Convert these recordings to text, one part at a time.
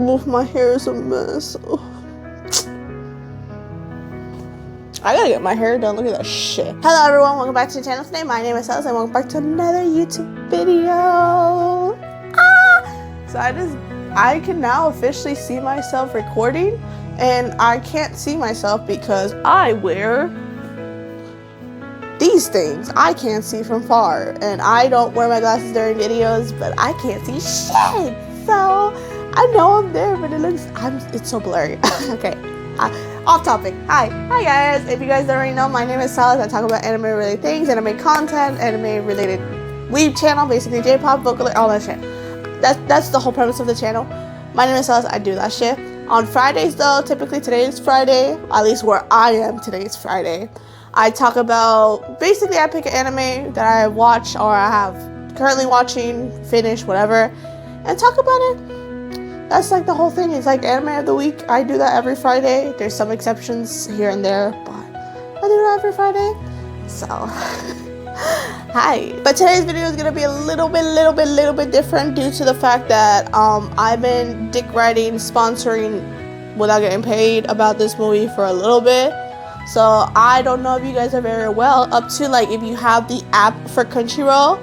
remove my hair is a mess. Ugh. I gotta get my hair done. Look at that shit. Hello everyone, welcome back to the channel today. My name is Alice and welcome back to another YouTube video. So I can now officially see myself recording, and I can't see myself because I wear these things. I can't see from far, and I don't wear my glasses during videos, but I can't see shit. So I know I'm there, but it's so blurry. Okay. Off topic. Hi guys. If you guys don't already know, my name is Salas. I talk about anime related things, anime content, anime related weeb channel, basically J-pop, Vocaloid, all that shit. That's the whole premise of the channel. My name is Salas. I do that shit. On Fridays though, typically today is Friday, at least where I am, today is Friday. I talk about, basically I pick an anime that I watch or I have currently watching, finished, whatever, and talk about it. That's like the whole thing. It's like anime of the week. I do that every Friday. There's some exceptions here and there, but I do that every Friday. So, hi. But today's video is gonna be a little bit different due to the fact that I've been dick riding, sponsoring without getting paid about this movie for a little bit. So I don't know if you guys are very well up to, like, if you have the app for Crunchyroll.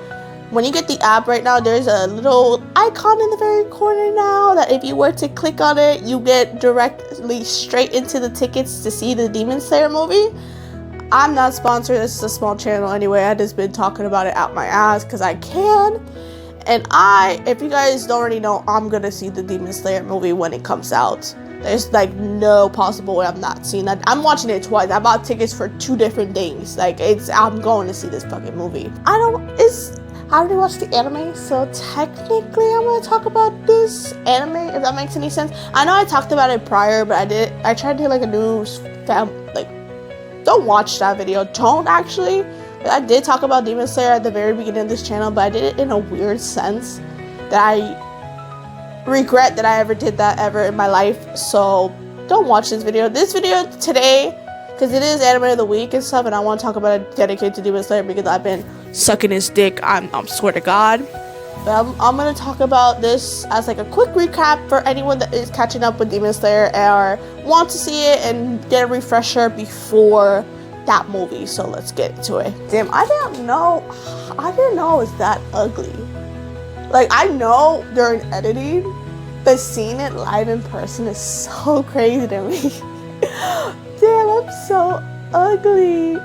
When you get the app right now, there's a little icon in the very corner now that if you were to click on it, you get directly straight into the tickets to see the Demon Slayer movie. I'm not sponsored. This is a small channel anyway. I just been talking about it out my ass because I can. And if you guys don't already know, I'm gonna see the Demon Slayer movie when it comes out. There's like no possible way I'm not seeing that. I'm watching it twice. I bought tickets for 2 different things. Like, I'm going to see this fucking movie. I already watched the anime, so technically I'm going to talk about this anime, if that makes any sense. I know I talked about it prior, but I tried to do like a new don't watch that video. Don't actually. But I did talk about Demon Slayer at the very beginning of this channel, but I did it in a weird sense that I regret that I ever did that ever in my life. So don't watch this video. This video today, because it is anime of the week and stuff, and I want to talk about it dedicated to Demon Slayer because I've been sucking his dick, I'm swear to God. But I'm gonna talk about this as like a quick recap for anyone that is catching up with Demon Slayer or want to see it and get a refresher before that movie. So let's get into it. Damn, I didn't know it was that ugly. Like, I know during editing, but seeing it live in person is so crazy to me. Damn, I'm so ugly.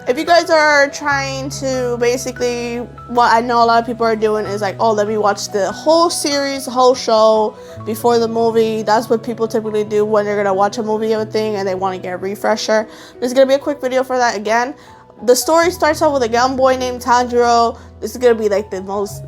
If you guys are trying to basically, what I know a lot of people are doing is like, oh, let me watch the whole series, the whole show before the movie. That's what people typically do when they're gonna watch a movie or a thing and they want to get a refresher. There's gonna be a quick video for that. Again, the story starts off with a young boy named Tanjiro. This is gonna be like the most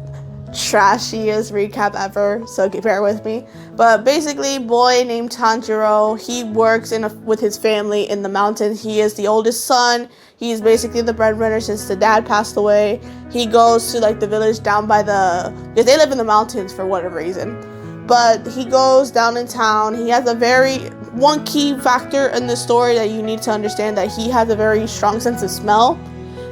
trashiest recap ever, so bear with me. But basically, boy named Tanjiro, he works with his family in the mountains. He is the oldest son. He's basically the breadwinner since the dad passed away. He goes to like the village down by because they live in the mountains for whatever reason. But he goes down in town. He has one key factor in the story that you need to understand, that he has a very strong sense of smell.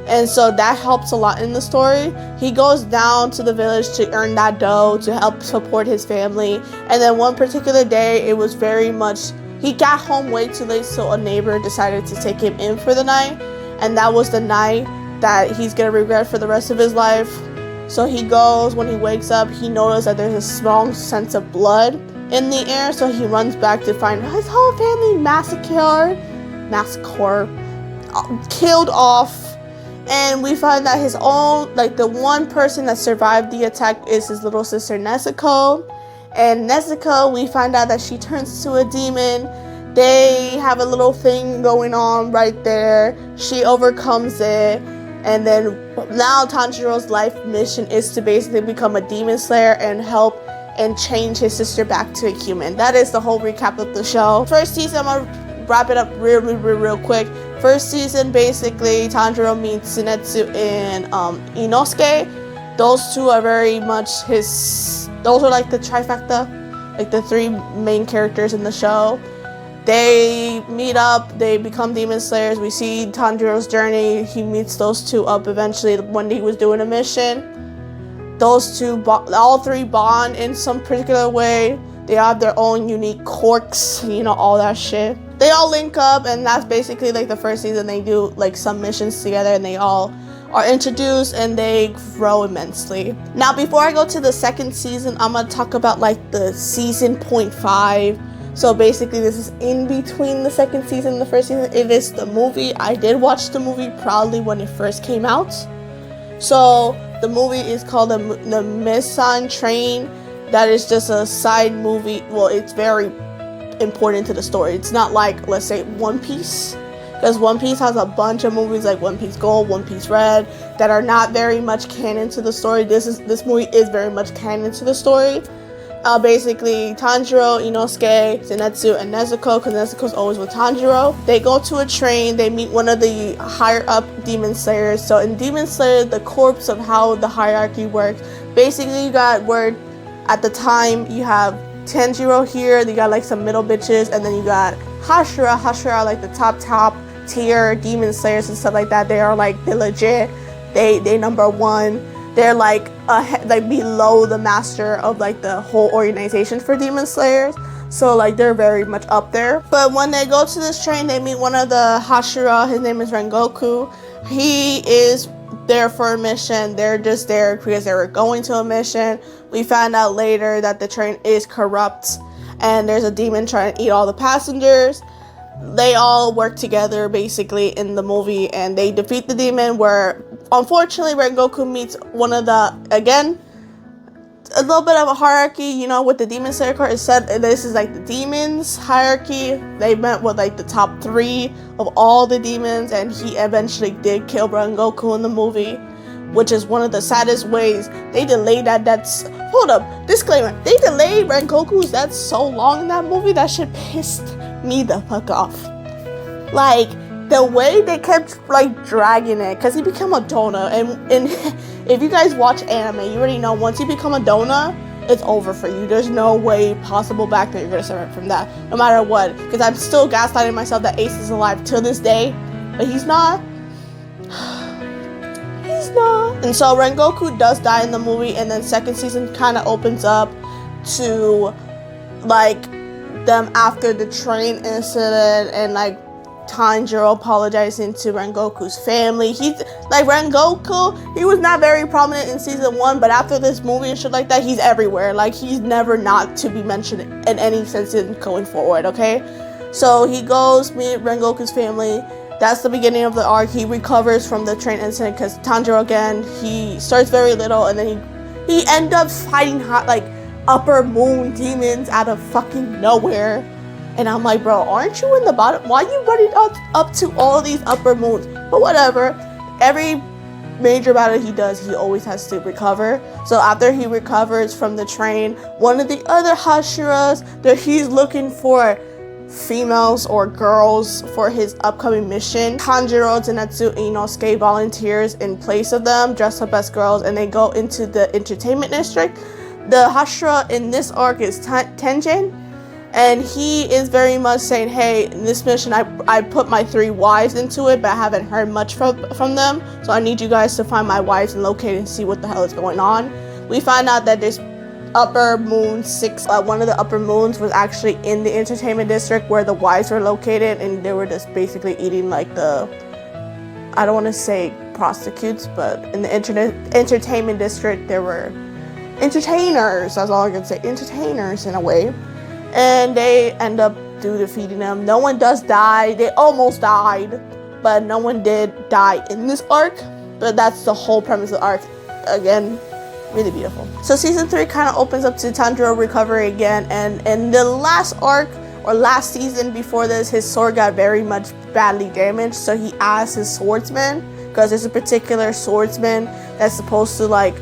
And so that helps a lot in the story. He goes down to the village to earn that dough to help support his family. And then one particular day, it was very much, he got home way too late, so a neighbor decided to take him in for the night. And that was the night that he's gonna regret for the rest of his life. So he goes, when he wakes up, he notices that there's a strong sense of blood in the air. So he runs back to find his whole family massacred, killed off. And we find that his own, like, the one person that survived the attack is his little sister Nezuko. And Nezuko, we find out that she turns to a demon. They have a little thing going on right there. She overcomes it. And then now Tanjiro's life mission is to basically become a demon slayer and help and change his sister back to a human. That is the whole recap of the show. First season, I'm gonna wrap it up real quick. First season, basically, Tanjiro meets Zenitsu and Inosuke. Those two are very much those are like the trifecta, like the 3 main characters in the show. They meet up, they become demon slayers. We see Tanjiro's journey. He meets those 2 up eventually when he was doing a mission. Those 2, all 3 bond in some particular way. They have their own unique quirks, you know, all that shit. They all link up, and that's basically like the first season. They do like some missions together, and they all are introduced and they grow immensely. Now, before I go to the second season, I'm gonna talk about like the season 0.5. So basically, this is in between the second season and the first season. It is the movie. I did watch the movie probably when it first came out. So the movie is called the Missing Train. That is just a side movie. Well, it's very important to the story. It's not like, let's say, One Piece. Because One Piece has a bunch of movies like One Piece Gold, One Piece Red that are not very much canon to the story. This movie is very much canon to the story. Basically, Tanjiro, Inosuke, Zenitsu, and Nezuko, because Nezuko's always with Tanjiro. They go to a train, they meet one of the higher up Demon Slayers. So in Demon Slayer, the corpse of how the hierarchy works, basically you got where at the time you have Tanjiro here, you got like some middle bitches, and then you got Hashira. Hashira are like the top tier Demon Slayers and stuff like that. They are like, they're legit. They number one. They're like below the master of like the whole organization for Demon Slayers. So like they're very much up there. But when they go to this train, they meet one of the Hashira. His name is Rengoku. He is there for a mission. They're just there because they were going to a mission. We found out later that the train is corrupt and there's a demon trying to eat all the passengers. They all work together basically in the movie and they defeat the demon, where unfortunately Rengoku meets one of the, again, a little bit of a hierarchy, you know, with the Demon Slayer card. It said this is like the demons hierarchy. They met with like the top 3 of all the demons, and he eventually did kill Rengoku in the movie, which is one of the saddest ways. They delayed that. Hold up, disclaimer. They delayed Rengoku's death so long in that movie. That shit pissed me the fuck off. Like, the way they kept like dragging it, because he became a donut, and if you guys watch anime, you already know once you become a donut, it's over for you. There's no way possible back that you're gonna survive from that, no matter what. Because I'm still gaslighting myself that Ace is alive till this day, but he's not. He's not. And so Rengoku does die in the movie, and then second season kind of opens up to like them after the train incident, and like Tanjiro apologizing to Rengoku's family. He's like, Rengoku, he was not very prominent in season 1, but after this movie and shit like that, he's everywhere. Like, he's never not to be mentioned in any sense going forward, okay? So he goes meet Rengoku's family. That's the beginning of the arc. He recovers from the train incident because Tanjiro, again, he starts very little, and then he ends up fighting like upper moon demons out of fucking nowhere. And I'm like, bro, aren't you in the bottom? Why are you running up to all these upper moons? But whatever. Every major battle he does, he always has to recover. So after he recovers from the train, one of the other Hashiras, that he's looking for females or girls for his upcoming mission. Tanjiro, Zenitsu, and Inosuke volunteers in place of them, dress up as girls, and they go into the entertainment district. The Hashira in this arc is Tenjin. And he is very much saying, hey, in this mission, I put my 3 wives into it, but I haven't heard much from them. So I need you guys to find my wives and locate and see what the hell is going on. We find out that there's Upper Moon 6. One of the upper moons was actually in the entertainment district where the wives were located. And they were just basically eating like the, I don't want to say prostitutes, but in the entertainment district, there were entertainers. That's all I can say. Entertainers in a way. And they end up defeating them. No one does die. They almost died, but no one did die in this arc. But that's the whole premise of the arc. Again, really beautiful. So season 3 kind of opens up to Tanjiro recovery again. And in the last arc, or last season before this, his sword got very much badly damaged. So he asked his swordsman, because there's a particular swordsman that's supposed to like,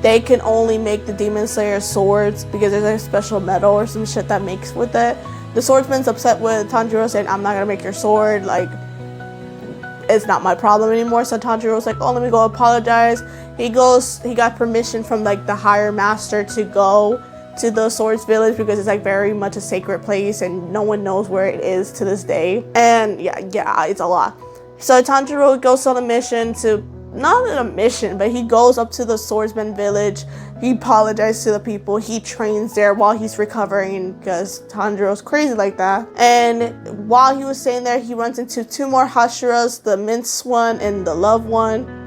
they can only make the Demon Slayer swords because there's a special metal or some shit that makes with it. The swordsman's upset with Tanjiro, saying, I'm not gonna make your sword, like, it's not my problem anymore. So Tanjiro's like, oh, let me go apologize. He got permission from like the higher master to go to the Swords Village because it's like very much a sacred place and no one knows where it is to this day. And yeah, it's a lot. So Tanjiro goes on a mission to not in a mission, but he goes up to the swordsman village. He apologizes to the people. He trains there while he's recovering because Tanjiro's crazy like that. And while he was staying there, he runs into 2 more Hashiras, the Mince one and the Love one.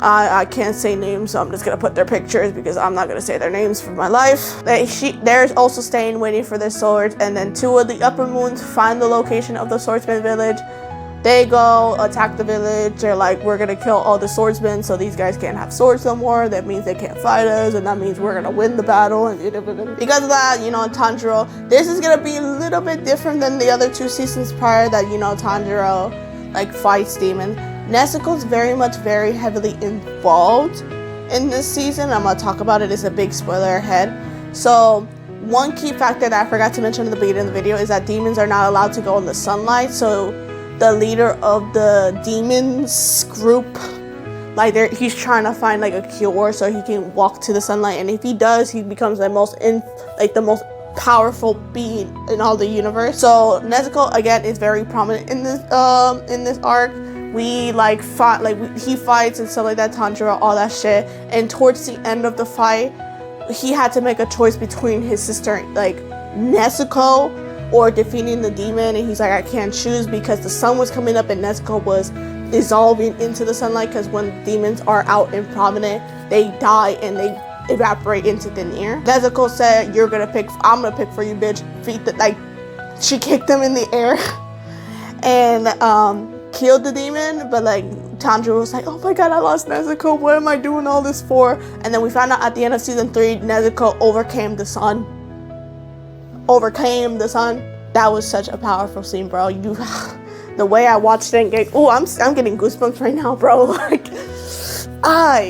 I can't say names, so I'm just gonna put their pictures because I'm not gonna say their names for my life. They're also staying waiting for their swords, and then 2 of the upper moons find the location of the swordsman village. They go attack the village. They're like, we're gonna kill all the swordsmen so these guys can't have swords no more. That means they can't fight us, and that means we're gonna win the battle. And because of that, Tanjiro, this is gonna be a little bit different than the other 2 seasons prior that, Tanjiro like fights demons. Nezuko's very heavily involved in this season. I'm gonna talk about it. It's a big spoiler ahead. So one key factor that I forgot to mention in the beginning of the video is that demons are not allowed to go in the sunlight. So the leader of the demons group, he's trying to find like a cure so he can walk to the sunlight, and if he does, he becomes the most powerful being in all the universe. So Nezuko again is very prominent in this arc. He fights and stuff like that, Tanjiro, all that shit. And towards the end of the fight, he had to make a choice between his sister, Nezuko, or defeating the demon. And he's like, I can't choose because the sun was coming up and Nezuko was dissolving into the sunlight. Because when demons are out and prominent, they die and they evaporate into thin air. Nezuko said, I'm gonna pick for you, bitch. She kicked him in the air and killed the demon, but Tanjiro was like, oh my god, I lost Nezuko, what am I doing all this for? And then we found out at the end of season 3, Nezuko overcame the sun. That was such a powerful scene, bro. The way I watched it, I'm getting goosebumps right now, bro.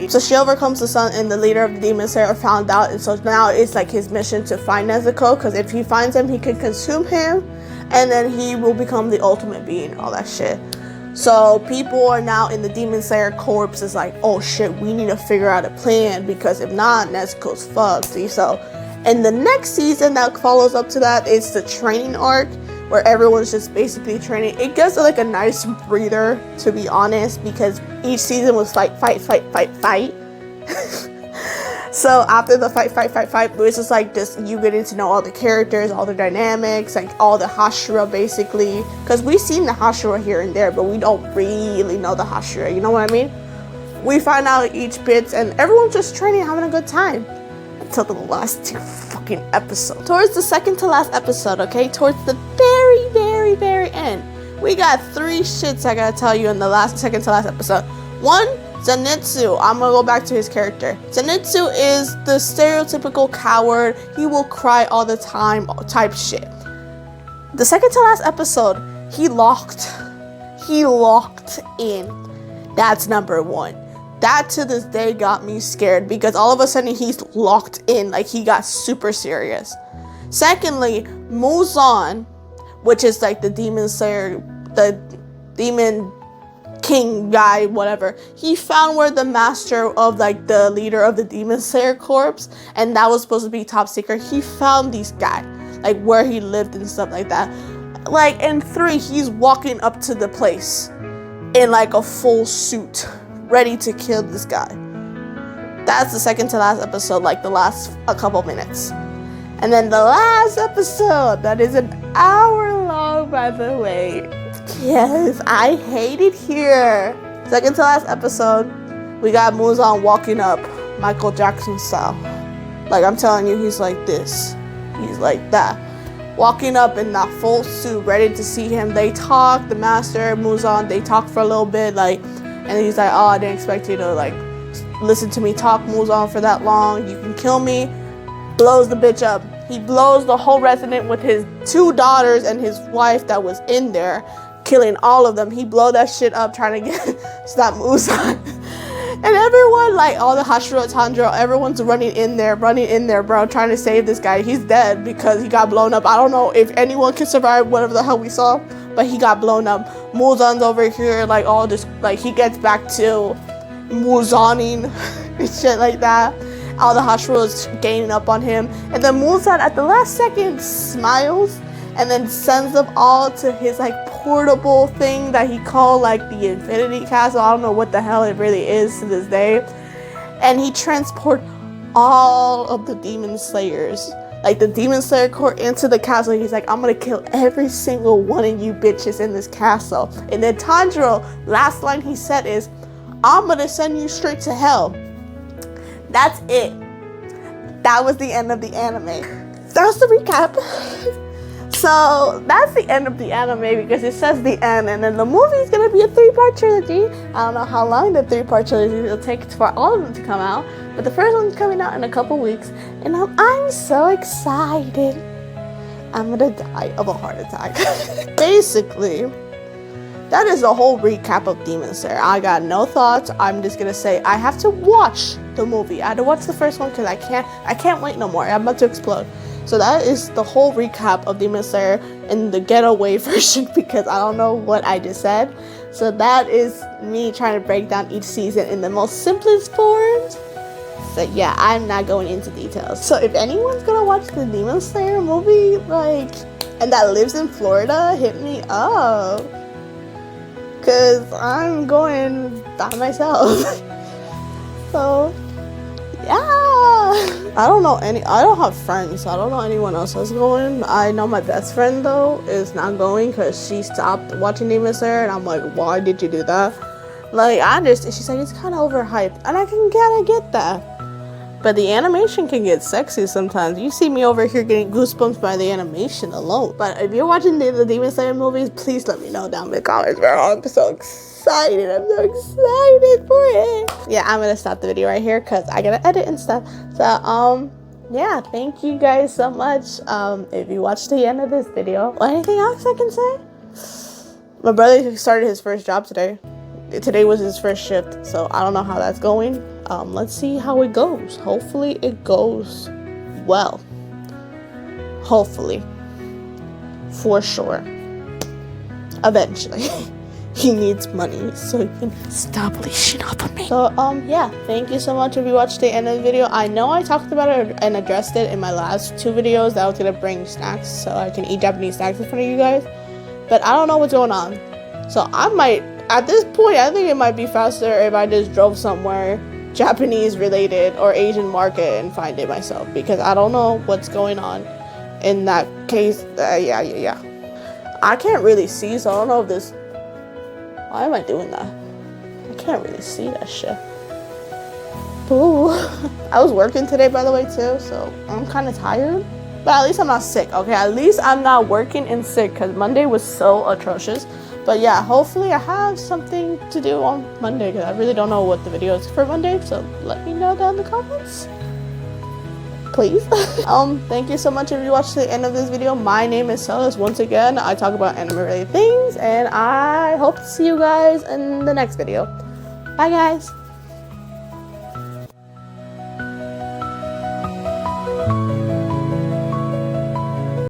So she overcomes the sun, and the leader of the Demon Slayer found out, and so now it's his mission to find Nezuko, because if he finds him, he can consume him, and then he will become the ultimate being, all that shit. So people are now in the Demon Slayer corps is like, oh shit, we need to figure out a plan, because if not, Nezuko's fucked. So in the next season that follows up to that is the training arc, where everyone's just basically training. It gives a nice breather, to be honest, because each season was fight. So after the fight, it's just you getting to know all the characters, all the dynamics, all the Hashira basically. Because we've seen the Hashira here and there, but we don't really know the Hashira, you know what I mean? We find out each bit, and everyone's just training, having a good time. Until the last 2 fucking episodes. Towards the second to last episode, okay? Towards the very end. We got 3 shits I gotta tell you in the second to last episode. 1, Zenitsu. I'm gonna go back to his character. Zenitsu is the stereotypical coward, he will cry all the time type shit. The second to last episode, he locked in. That's number 1. That to this day got me scared, because all of a sudden he's locked in, he got super serious. Secondly, Muzan, which is the Demon Slayer, the Demon King guy, whatever. He found where the master of the leader of the Demon Slayer corps, and that was supposed to be top secret. He found these guys, where he lived and stuff like that. In 3, he's walking up to the place in a full suit, ready to kill this guy. That's the second to last episode, the last a couple minutes. And then the last episode, that is an hour long, by the way. Yes, I hate it here. Second to last episode, we got Muzan walking up, Michael Jackson style. I'm telling you, he's like this. He's like that. Walking up in that full suit, ready to see him. They talk, the master, Muzan, they talk for a little bit, and he's like, oh, I didn't expect you to, listen to me talk, Muzan, for that long. You can kill me. Blows the bitch up. He blows the whole resident with his 2 daughters and his wife that was in there, killing all of them. He blow that shit up, trying to stop Muzan. And everyone, all the Hashira, Tanjiro, everyone's running in there, bro, trying to save this guy. He's dead because he got blown up. I don't know if anyone can survive whatever the hell we saw, but he got blown up. Muzan's over here, all this, he gets back to Muzaning and shit like that. All the Hashira is gaining up on him. And then Muzan, at the last second, smiles and then sends them all to his like portable thing that he called like the Infinity Castle. I don't know what the hell it really is to this day. And he transports all of the demon slayers, like the demon slayer court, into the castle. He's like, I'm gonna kill every single one of you bitches in this castle. And then Tanjiro, last line he said is, I'm gonna send you straight to hell. That's it. That was the end of the anime. That's the recap. So that's the end of the anime because it says the end, and then the movie is gonna be a 3-part trilogy. I don't know how long the 3-part trilogy will take for all of them to come out, but the first one's coming out in a couple weeks, and I'm so excited. I'm gonna die of a heart attack. Basically, that is the whole recap of Demon Slayer. I got no thoughts. I'm just gonna say I have to watch the movie. I had to watch the first one because I can't wait no more. I'm about to explode. So that is the whole recap of Demon Slayer in the getaway version because I don't know what I just said. So that is me trying to break down each season in the most simplest forms. So yeah, I'm not going into details. So if anyone's gonna watch the Demon Slayer movie, like, and that lives in Florida, hit me up. Cause I'm going by myself. So yeah. I don't have friends, so I don't know anyone else that's going. I know my best friend though is not going because she stopped watching Demon Slayer, and I'm like, why did you do that? Like, I understand. She's like, it's kind of overhyped, and I can kind of get that. But the animation can get sexy sometimes. You see me over here getting goosebumps by the animation alone. But if you're watching the Demon Slayer movies, please let me know down in the comments, bro. I'm so excited. I'm so excited for it. Yeah, I'm gonna stop the video right here because I gotta edit and stuff. So, yeah, thank you guys so much. If you watched the end of this video, anything else I can say? My brother started his first job today. Today was his first shift, so I don't know how that's going. Let's see how it goes. Hopefully it goes well. Hopefully. For sure. Eventually. He needs money so he can stop leashing up on me. So, yeah. Thank you so much if you watched the end of the video. I know I talked about it and addressed it in my last 2 videos that I was going to bring snacks so I can eat Japanese snacks in front of you guys. But I don't know what's going on. So I might, at this point, I think it might be faster if I just drove somewhere Japanese related or Asian market and find it myself, because I don't know what's going on in that case. Yeah. I can't really see, so I don't know if this, why am I doing that? I can't really see that shit. Ooh. I was working today, by the way, too, so I'm kind of tired, but at least I'm not sick. Okay, at least I'm not working and sick, because Monday was so atrocious. But yeah, hopefully I have something to do on Monday because I really don't know what the video is for Monday. So let me know down in the comments, please. Thank you so much if you watched the end of this video. My name is Celis. Once again, I talk about anime related things, and I hope to see you guys in the next video. Bye guys.